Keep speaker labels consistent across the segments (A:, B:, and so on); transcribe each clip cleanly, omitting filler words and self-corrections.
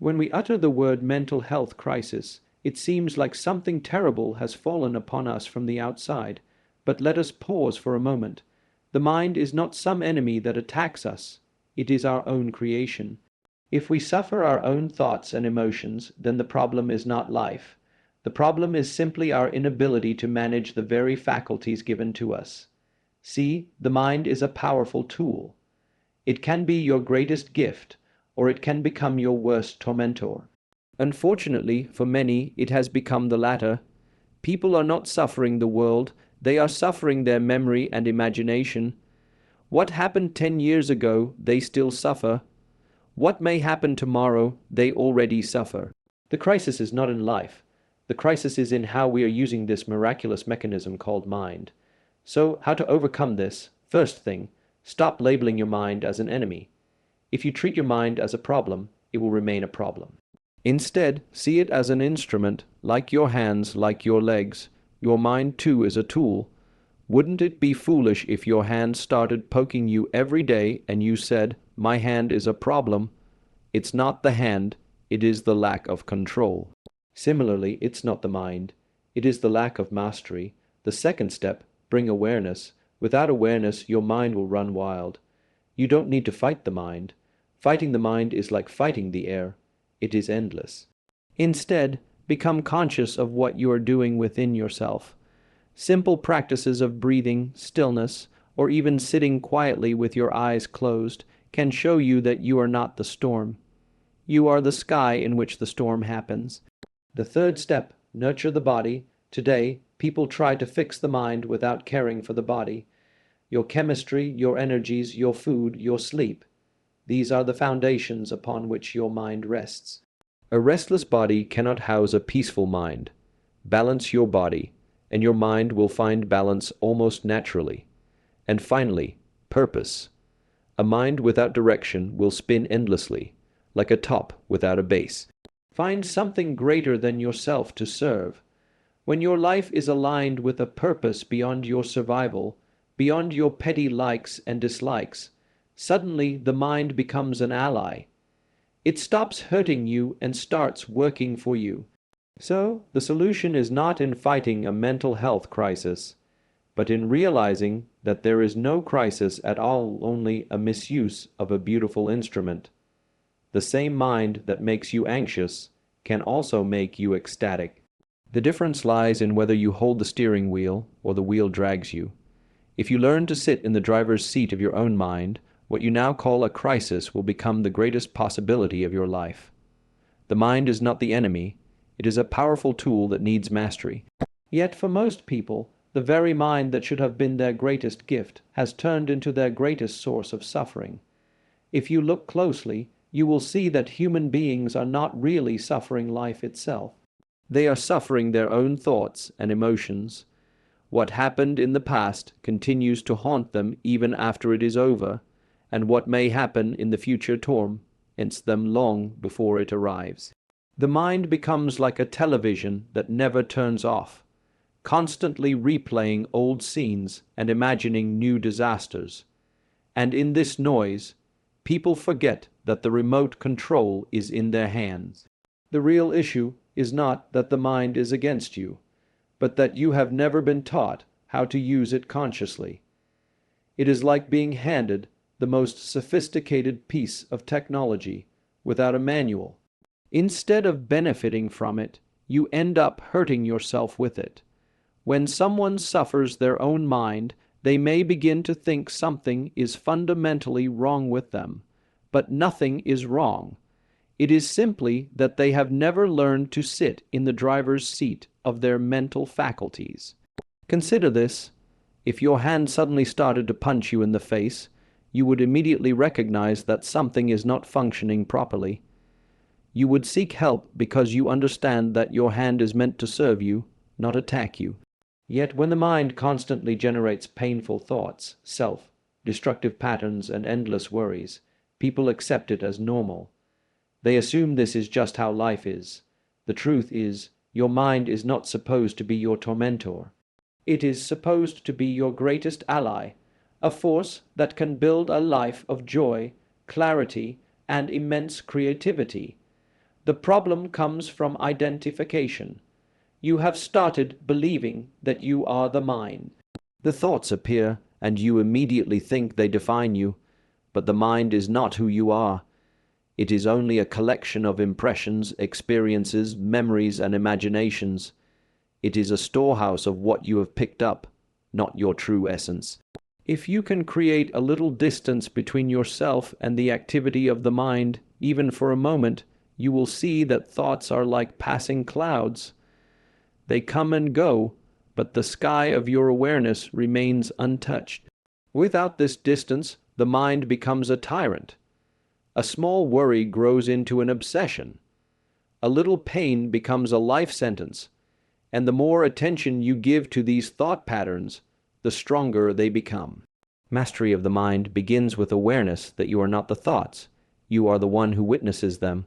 A: When we utter the word mental health crisis, it seems like something terrible has fallen upon us from the outside. But let us pause for a moment. The mind is not some enemy that attacks us. It is our own creation. If we suffer our own thoughts and emotions, then the problem is not life. The problem is simply our inability to manage the very faculties given to us. See, the mind is a powerful tool. It can be your greatest gift, or it can become your worst tormentor. Unfortunately, for many, it has become the latter. People are not suffering the world, they are suffering their memory and imagination. What happened 10 years ago, they still suffer. What may happen tomorrow, they already suffer. The crisis is not in life. The crisis is in how we are using this miraculous mechanism called mind. So, how to overcome this? First thing, stop labeling your mind as an enemy. If you treat your mind as a problem, it will remain a problem. Instead, see it as an instrument, like your hands, like your legs. Your mind too is a tool. Wouldn't it be foolish if your hand started poking you every day and you said, "My hand is a problem"? It's not the hand, it is the lack of control. Similarly, it's not the mind, it is the lack of mastery. The second step, bring awareness. Without awareness, your mind will run wild. You don't need to fight the mind. Fighting the mind is like fighting the air. It is endless. Instead, become conscious of what you are doing within yourself. Simple practices of breathing, stillness, or even sitting quietly with your eyes closed can show you that you are not the storm. You are the sky in which the storm happens. The third step, nurture the body. Today, people try to fix the mind without caring for the body. Your chemistry, your energies, your food, your sleep. These are the foundations upon which your mind rests. A restless body cannot house a peaceful mind. Balance your body, and your mind will find balance almost naturally. And finally, purpose. A mind without direction will spin endlessly, like a top without a base. Find something greater than yourself to serve. When your life is aligned with a purpose beyond your survival, beyond your petty likes and dislikes, suddenly the mind becomes an ally. It stops hurting you and starts working for you. So, the solution is not in fighting a mental health crisis, but in realizing that there is no crisis at all, only a misuse of a beautiful instrument. The same mind that makes you anxious can also make you ecstatic. The difference lies in whether you hold the steering wheel or the wheel drags you. If you learn to sit in the driver's seat of your own mind, what you now call a crisis will become the greatest possibility of your life. The mind is not the enemy, it is a powerful tool that needs mastery. Yet for most people, the very mind that should have been their greatest gift has turned into their greatest source of suffering. If you look closely, you will see that human beings are not really suffering life itself. They are suffering their own thoughts and emotions. What happened in the past continues to haunt them even after it is over, and what may happen in the future torments them long before it arrives. The mind becomes like a television that never turns off, constantly replaying old scenes and imagining new disasters. And in this noise, people forget that the remote control is in their hands. The real issue is not that the mind is against you, but that you have never been taught how to use it consciously. It is like being handed the most sophisticated piece of technology without a manual. Instead of benefiting from it, you end up hurting yourself with it. When someone suffers their own mind, they may begin to think something is fundamentally wrong with them, but nothing is wrong. It is simply that they have never learned to sit in the driver's seat of their mental faculties. Consider this. If your hand suddenly started to punch you in the face, you would immediately recognize that something is not functioning properly. You would seek help because you understand that your hand is meant to serve you, not attack you. Yet when the mind constantly generates painful thoughts, self-destructive patterns, and endless worries, people accept it as normal. They assume this is just how life is. The truth is, your mind is not supposed to be your tormentor. It is supposed to be your greatest ally, a force that can build a life of joy, clarity, and immense creativity. The problem comes from identification. You have started believing that you are the mind. The thoughts appear, and you immediately think they define you, but the mind is not who you are. It is only a collection of impressions, experiences, memories, and imaginations. It is a storehouse of what you have picked up, not your true essence. If you can create a little distance between yourself and the activity of the mind, even for a moment, you will see that thoughts are like passing clouds. They come and go, but the sky of your awareness remains untouched. Without this distance, the mind becomes a tyrant. A small worry grows into an obsession. A little pain becomes a life sentence. And the more attention you give to these thought patterns, the stronger they become. Mastery of the mind begins with awareness that you are not the thoughts. You are the one who witnesses them.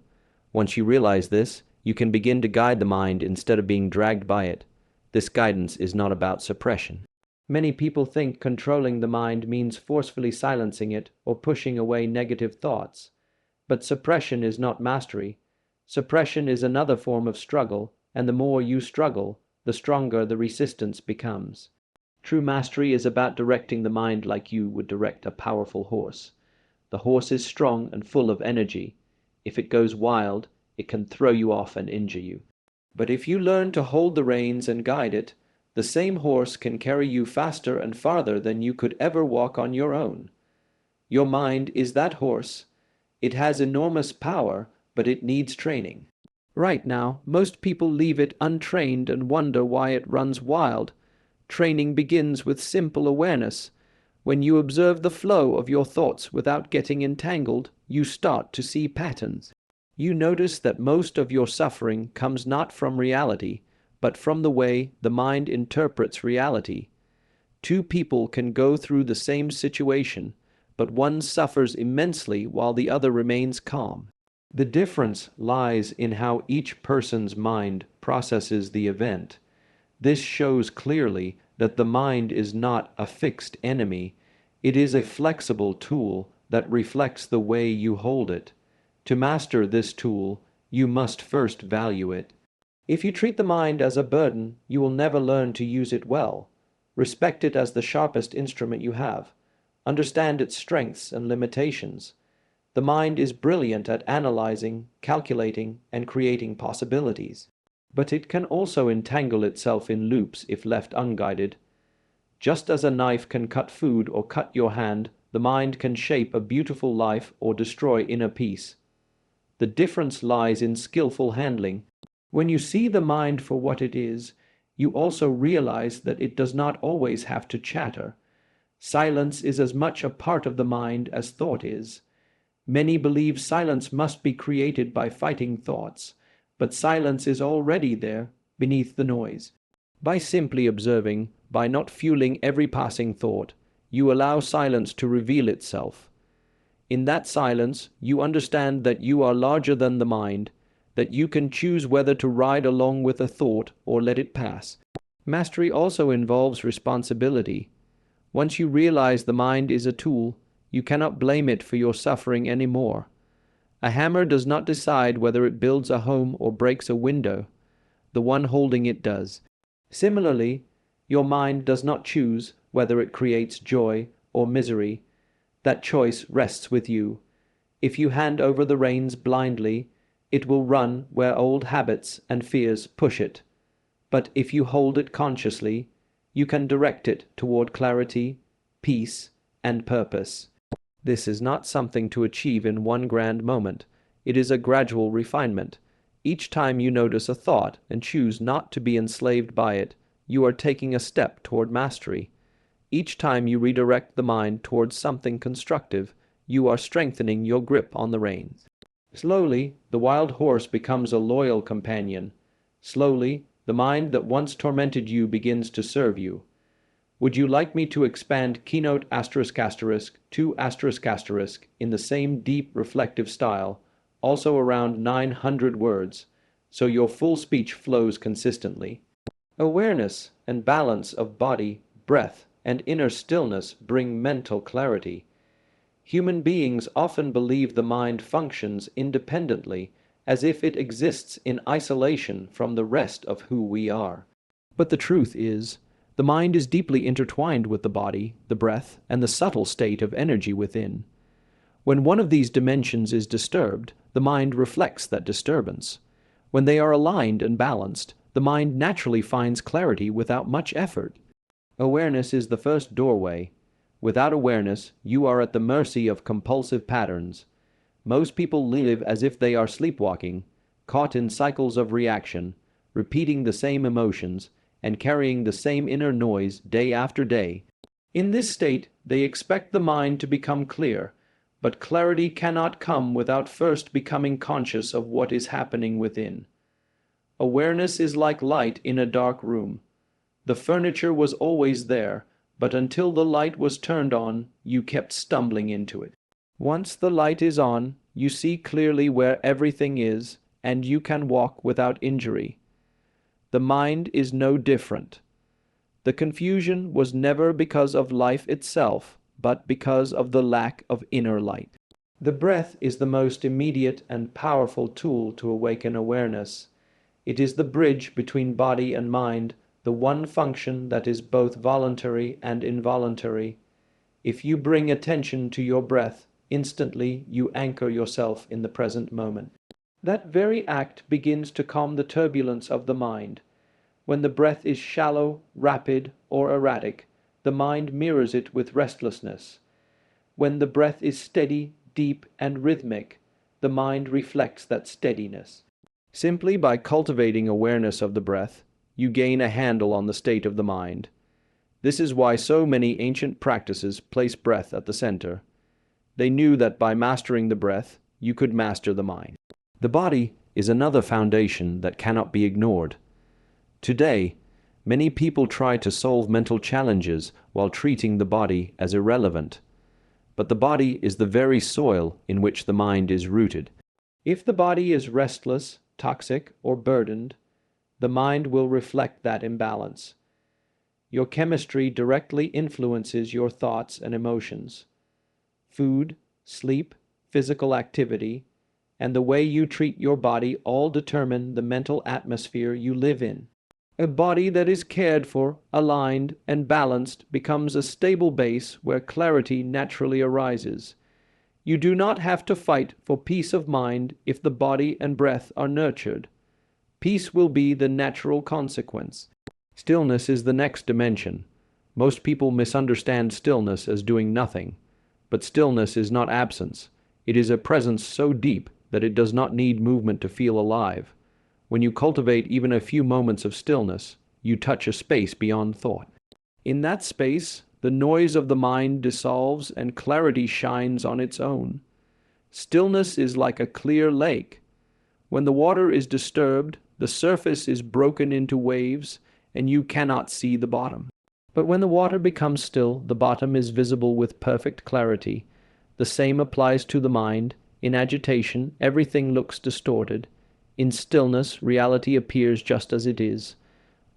A: Once you realize this, you can begin to guide the mind instead of being dragged by it. This guidance is not about suppression. Many people think controlling the mind means forcefully silencing it or pushing away negative thoughts. But suppression is not mastery. Suppression is another form of struggle, and the more you struggle, the stronger the resistance becomes. True mastery is about directing the mind like you would direct a powerful horse. The horse is strong and full of energy. If it goes wild, it can throw you off and injure you. But if you learn to hold the reins and guide it, the same horse can carry you faster and farther than you could ever walk on your own. Your mind is that horse. It has enormous power, but it needs training. Right now, most people leave it untrained and wonder why it runs wild. Training begins with simple awareness. When you observe the flow of your thoughts without getting entangled, you start to see patterns. You notice that most of your suffering comes not from reality, but from the way the mind interprets reality. Two people can go through the same situation, but one suffers immensely while the other remains calm. The difference lies in how each person's mind processes the event. This shows clearly that the mind is not a fixed enemy. It is a flexible tool that reflects the way you hold it. To master this tool, you must first value it. If you treat the mind as a burden, you will never learn to use it well. Respect it as the sharpest instrument you have. Understand its strengths and limitations. The mind is brilliant at analyzing, calculating, and creating possibilities. But it can also entangle itself in loops if left unguided. Just as a knife can cut food or cut your hand, the mind can shape a beautiful life or destroy inner peace. The difference lies in skillful handling. When you see the mind for what it is, you also realize that it does not always have to chatter. Silence is as much a part of the mind as thought is. Many believe silence must be created by fighting thoughts, but silence is already there, beneath the noise. By simply observing, by not fueling every passing thought, you allow silence to reveal itself. In that silence, you understand that you are larger than the mind, that you can choose whether to ride along with a thought or let it pass. Mastery also involves responsibility. Once you realize the mind is a tool, you cannot blame it for your suffering anymore. A hammer does not decide whether it builds a home or breaks a window. The one holding it does. Similarly, your mind does not choose whether it creates joy or misery. That choice rests with you. If you hand over the reins blindly, it will run where old habits and fears push it. But if you hold it consciously, you can direct it toward clarity, peace, and purpose. This is not something to achieve in one grand moment. It is a gradual refinement. Each time you notice a thought and choose not to be enslaved by it, you are taking a step toward mastery. Each time you redirect the mind towards something constructive, you are strengthening your grip on the reins. Slowly, the wild horse becomes a loyal companion. Slowly, the mind that once tormented you begins to serve you. Would you like me to expand keynote **2** in the same deep reflective style, also around 900 words, so your full speech flows consistently? Awareness and balance of body, breath, and inner stillness bring mental clarity. Human beings often believe the mind functions independently as if it exists in isolation from the rest of who we are. But the truth is, the mind is deeply intertwined with the body, the breath, and the subtle state of energy within. When one of these dimensions is disturbed, the mind reflects that disturbance. When they are aligned and balanced, the mind naturally finds clarity without much effort. Awareness is the first doorway. Without awareness, you are at the mercy of compulsive patterns. Most people live as if they are sleepwalking, caught in cycles of reaction, repeating the same emotions, and carrying the same inner noise day after day. In this state, they expect the mind to become clear, but clarity cannot come without first becoming conscious of what is happening within. Awareness is like light in a dark room. The furniture was always there, but until the light was turned on, you kept stumbling into it. Once the light is on, you see clearly where everything is, and you can walk without injury. The mind is no different. The confusion was never because of life itself, but because of the lack of inner light. The breath is the most immediate and powerful tool to awaken awareness. It is the bridge between body and mind, the one function that is both voluntary and involuntary. If you bring attention to your breath, instantly you anchor yourself in the present moment. That very act begins to calm the turbulence of the mind. When the breath is shallow, rapid, or erratic, the mind mirrors it with restlessness. When the breath is steady, deep, and rhythmic, the mind reflects that steadiness. Simply by cultivating awareness of the breath, you gain a handle on the state of the mind. This is why so many ancient practices place breath at the center. They knew that by mastering the breath, you could master the mind. The body is another foundation that cannot be ignored. Today, many people try to solve mental challenges while treating the body as irrelevant. But the body is the very soil in which the mind is rooted. If the body is restless, toxic, or burdened, the mind will reflect that imbalance. Your chemistry directly influences your thoughts and emotions. Food, sleep, physical activity, and the way you treat your body all determine the mental atmosphere you live in. A body that is cared for, aligned, and balanced becomes a stable base where clarity naturally arises. You do not have to fight for peace of mind if the body and breath are nurtured. Peace will be the natural consequence. Stillness is the next dimension. Most people misunderstand stillness as doing nothing. But stillness is not absence. It is a presence so deep that it does not need movement to feel alive. When you cultivate even a few moments of stillness, you touch a space beyond thought. In that space, the noise of the mind dissolves and clarity shines on its own. Stillness is like a clear lake. When the water is disturbed, the surface is broken into waves, and you cannot see the bottom. But when the water becomes still, the bottom is visible with perfect clarity. The same applies to the mind. In agitation, everything looks distorted. In stillness, reality appears just as it is.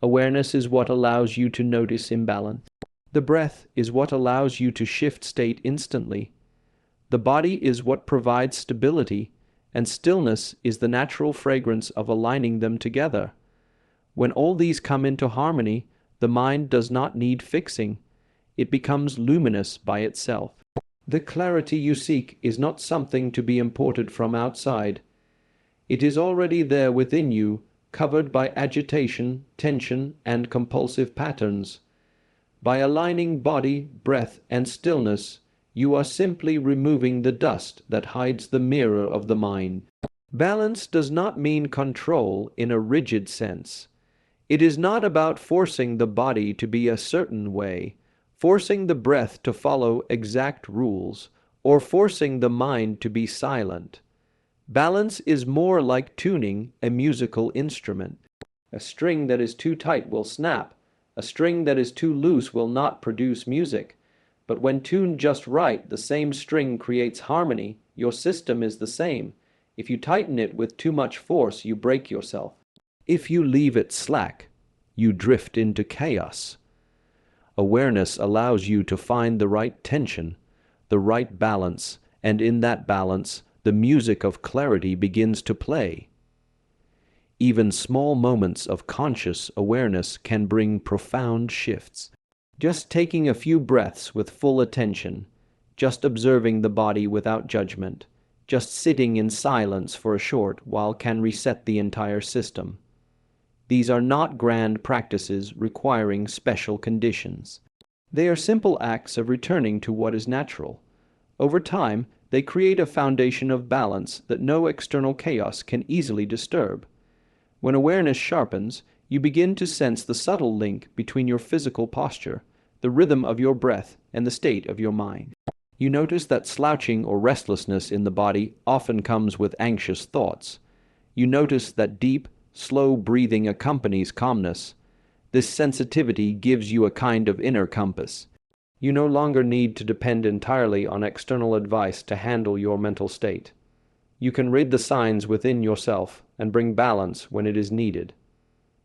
A: Awareness is what allows you to notice imbalance. The breath is what allows you to shift state instantly. The body is what provides stability, and stillness is the natural fragrance of aligning them together. When all these come into harmony, the mind does not need fixing. It becomes luminous by itself. The clarity you seek is not something to be imported from outside. It is already there within you, covered by agitation, tension, and compulsive patterns. By aligning body, breath, and stillness, you are simply removing the dust that hides the mirror of the mind. Balance does not mean control in a rigid sense. It is not about forcing the body to be a certain way, forcing the breath to follow exact rules, or forcing the mind to be silent. Balance is more like tuning a musical instrument. A string that is too tight will snap. A string that is too loose will not produce music. But when tuned just right, the same string creates harmony. Your system is the same. If you tighten it with too much force, you break yourself. If you leave it slack, you drift into chaos. Awareness allows you to find the right tension, the right balance, and in that balance, the music of clarity begins to play. Even small moments of conscious awareness can bring profound shifts. Just taking a few breaths with full attention, just observing the body without judgment, just sitting in silence for a short while can reset the entire system. These are not grand practices requiring special conditions. They are simple acts of returning to what is natural. Over time, they create a foundation of balance that no external chaos can easily disturb. When awareness sharpens, you begin to sense the subtle link between your physical posture, the rhythm of your breath, and the state of your mind. You notice that slouching or restlessness in the body often comes with anxious thoughts. You notice that deep, slow breathing accompanies calmness. This sensitivity gives you a kind of inner compass. You no longer need to depend entirely on external advice to handle your mental state. You can read the signs within yourself and bring balance when it is needed.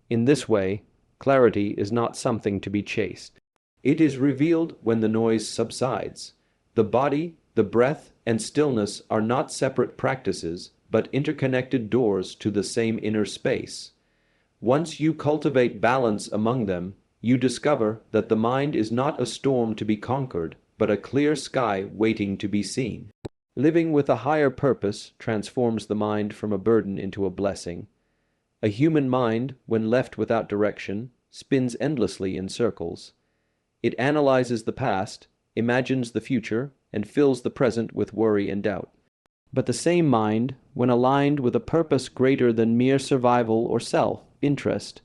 A: In this way, clarity is not something to be chased. It is revealed when the noise subsides. The body, the breath, and stillness are not separate practices, but interconnected doors to the same inner space. Once you cultivate balance among them, you discover that the mind is not a storm to be conquered, but a clear sky waiting to be seen. Living with a higher purpose transforms the mind from a burden into a blessing. A human mind, when left without direction, spins endlessly in circles. It analyzes the past, imagines the future, and fills the present with worry and doubt. But the same mind, when aligned with a purpose greater than mere survival or self-interest,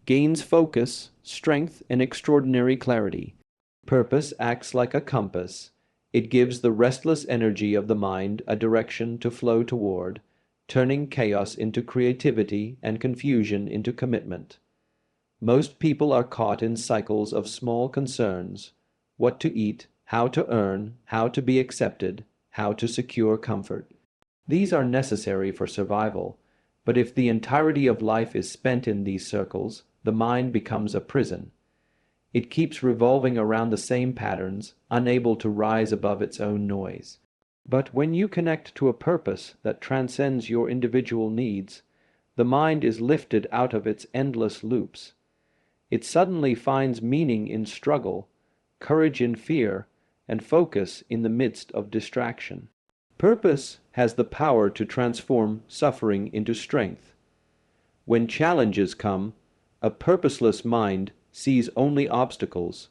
A: gains focus, strength, and extraordinary clarity. Purpose acts like a compass. It gives the restless energy of the mind a direction to flow toward, turning chaos into creativity and confusion into commitment. Most people are caught in cycles of small concerns: what to eat, how to earn, how to be accepted, how to secure comfort. These are necessary for survival, but if the entirety of life is spent in these circles, the mind becomes a prison. It keeps revolving around the same patterns, unable to rise above its own noise. But when you connect to a purpose that transcends your individual needs, the mind is lifted out of its endless loops. It suddenly finds meaning in struggle, courage in fear, and focus in the midst of distraction. Purpose has the power to transform suffering into strength. When challenges come, a purposeless mind sees only obstacles.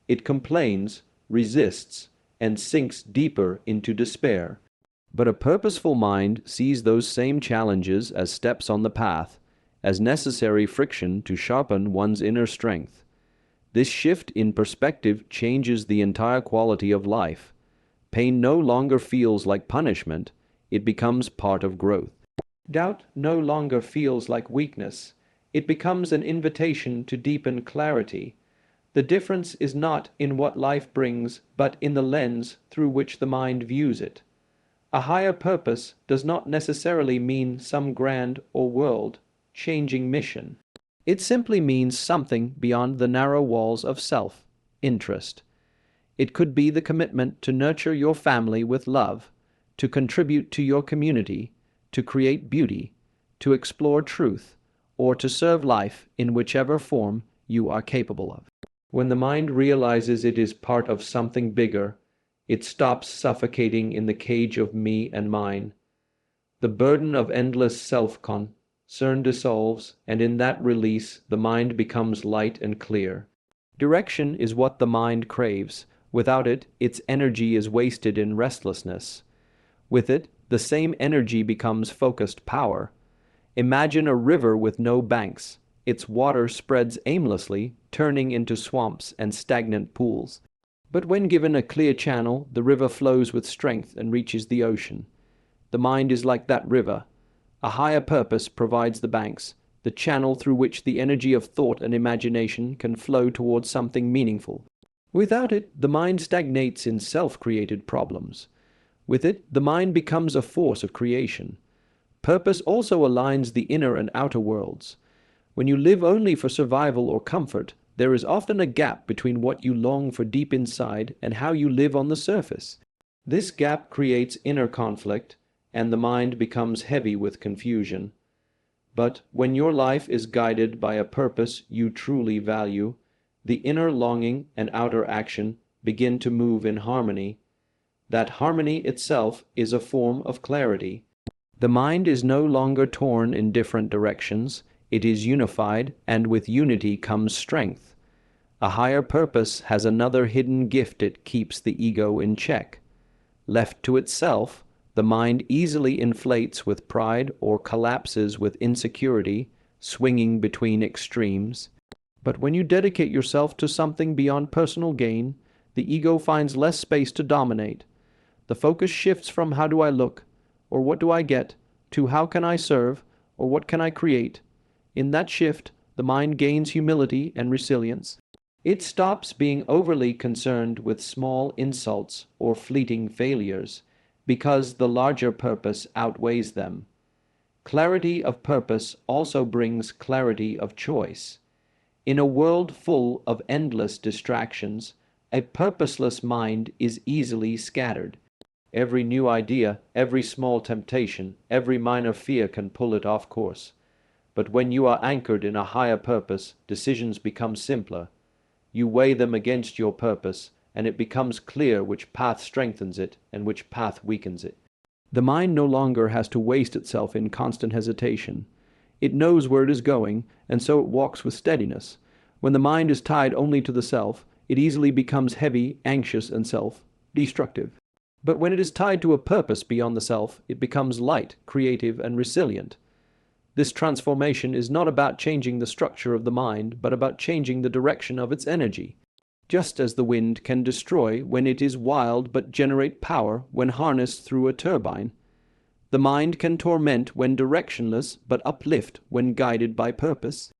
A: It complains, resists, and sinks deeper into despair. But a purposeful mind sees those same challenges as steps on the path, as necessary friction to sharpen one's inner strength. This shift in perspective changes the entire quality of life. Pain no longer feels like punishment, it becomes part of growth. Doubt no longer feels like weakness, it becomes an invitation to deepen clarity. The difference is not in what life brings, but in the lens through which the mind views it. A higher purpose does not necessarily mean some grand or world-changing mission. It simply means something beyond the narrow walls of self-interest. It could be the commitment to nurture your family with love, to contribute to your community, to create beauty, to explore truth, or to serve life in whichever form you are capable of. When the mind realizes it is part of something bigger, it stops suffocating in the cage of me and mine. The burden of endless self-concern dissolves, and in that release the mind becomes light and clear. Direction is what the mind craves. Without it, its energy is wasted in restlessness. With it, the same energy becomes focused power. Imagine a river with no banks. Its water spreads aimlessly, turning into swamps and stagnant pools. But when given a clear channel, the river flows with strength and reaches the ocean. The mind is like that river. A higher purpose provides the banks, the channel through which the energy of thought and imagination can flow towards something meaningful. Without it, the mind stagnates in self-created problems. With it, the mind becomes a force of creation. Purpose also aligns the inner and outer worlds. When you live only for survival or comfort, there is often a gap between what you long for deep inside and how you live on the surface. This gap creates inner conflict, and the mind becomes heavy with confusion. But when your life is guided by a purpose you truly value, the inner longing and outer action begin to move in harmony. That harmony itself is a form of clarity. The mind is no longer torn in different directions, it is unified, and with unity comes strength. A higher purpose has another hidden gift: it keeps the ego in check. Left to itself, the mind easily inflates with pride or collapses with insecurity, swinging between extremes. But when you dedicate yourself to something beyond personal gain, the ego finds less space to dominate. The focus shifts from "how do I look?" or "what do I get?" to "how can I serve?" or "what can I create?" In that shift, the mind gains humility and resilience. It stops being overly concerned with small insults or fleeting failures, because the larger purpose outweighs them. Clarity of purpose also brings clarity of choice. In a world full of endless distractions, a purposeless mind is easily scattered. Every new idea, every small temptation, every minor fear can pull it off course. But when you are anchored in a higher purpose, decisions become simpler. You weigh them against your purpose, and it becomes clear which path strengthens it and which path weakens it. The mind no longer has to waste itself in constant hesitation. It knows where it is going, and so it walks with steadiness. When the mind is tied only to the self, it easily becomes heavy, anxious, and self-destructive. But when it is tied to a purpose beyond the self, it becomes light, creative, and resilient. This transformation is not about changing the structure of the mind, but about changing the direction of its energy. Just as the wind can destroy when it is wild but generate power when harnessed through a turbine, the mind can torment when directionless but uplift when guided by purpose.